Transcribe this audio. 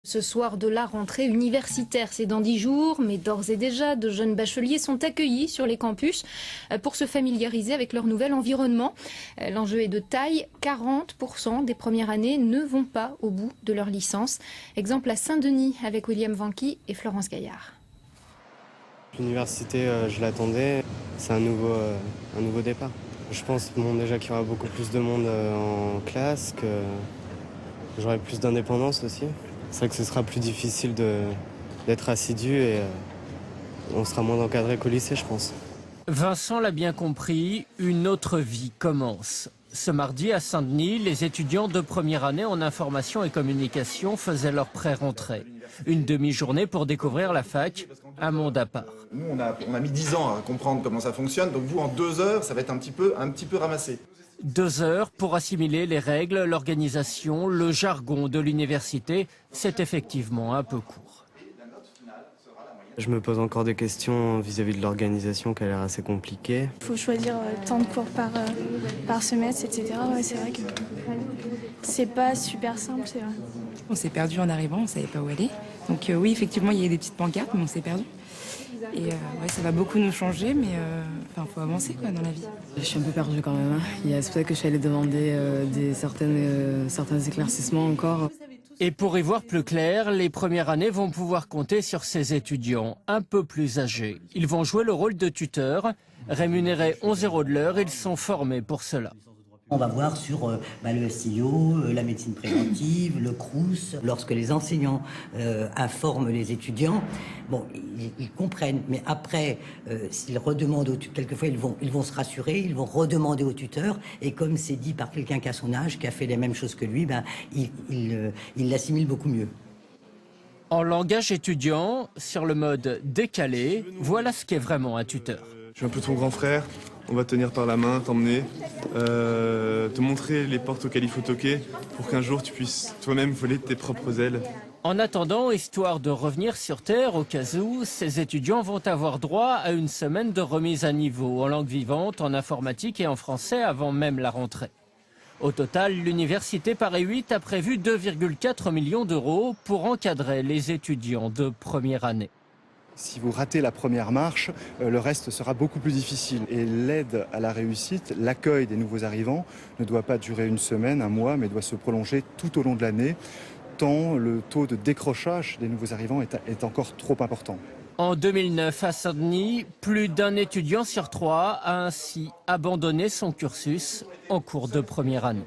Ce soir de la rentrée universitaire, c'est dans 10 jours, mais d'ores et déjà, de jeunes bacheliers sont accueillis sur les campus pour se familiariser avec leur nouvel environnement. L'enjeu est de taille, 40% des premières années ne vont pas au bout de leur licence. Exemple à Saint-Denis avec William Vanqui et Florence Gaillard. L'université, je l'attendais, c'est un nouveau départ. Je pense déjà qu'il y aura beaucoup plus de monde en classe, que j'aurai plus d'indépendance aussi. C'est vrai que ce sera plus difficile d'être assidu et on sera moins encadré qu'au lycée, je pense. Vincent l'a bien compris, une autre vie commence. Ce mardi à Saint-Denis, les étudiants de première année en information et communication faisaient leur pré-rentrée. Une demi-journée pour découvrir la fac, un monde à part. Nous, on a mis 10 ans à comprendre comment ça fonctionne, donc vous, en 2 heures, ça va être un petit peu ramassé. 2 heures pour assimiler les règles, l'organisation, le jargon de l'université. C'est effectivement un peu court. Je me pose encore des questions vis-à-vis de l'organisation qui a l'air assez compliquée. Il faut choisir tant de cours par semestre, etc. Ouais, c'est vrai que c'est pas super simple, c'est vrai. On s'est perdu en arrivant, on savait pas où aller. Donc oui, effectivement, il y a des petites pancartes, mais on s'est perdu. Et ouais, ça va beaucoup nous changer, mais faut avancer quoi, dans la vie. Je suis un peu perdue quand même. C'est pour ça que je suis allée demander certains éclaircissements encore. Et pour y voir plus clair, les premières années vont pouvoir compter sur ces étudiants un peu plus âgés. Ils vont jouer le rôle de tuteurs. Rémunérés 11 € de l'heure, ils sont formés pour cela. On va voir sur le SIO, la médecine préventive, le CROUS. Lorsque les enseignants informent les étudiants, ils comprennent. Mais après, s'ils redemandent, quelquefois ils vont se rassurer, ils vont redemander au tuteur. Et comme c'est dit par quelqu'un qui a son âge, qui a fait les mêmes choses que lui, il l'assimile beaucoup mieux. En langage étudiant, sur le mode décalé, voilà ce qu'est vraiment un tuteur. Je suis un peu ton grand frère. On va te tenir par la main, t'emmener, te montrer les portes auxquelles il faut toquer pour qu'un jour tu puisses toi-même voler de tes propres ailes. En attendant, histoire de revenir sur Terre au cas où, ces étudiants vont avoir droit à une semaine de remise à niveau en langue vivante, en informatique et en français avant même la rentrée. Au total, l'université Paris 8 a prévu 2,4 millions d'euros pour encadrer les étudiants de première année. Si vous ratez la première marche, le reste sera beaucoup plus difficile. Et l'aide à la réussite, l'accueil des nouveaux arrivants ne doit pas durer une semaine, un mois, mais doit se prolonger tout au long de l'année, tant le taux de décrochage des nouveaux arrivants est encore trop important. En 2009, à Saint-Denis, plus d'un étudiant sur 3 a ainsi abandonné son cursus en cours de première année.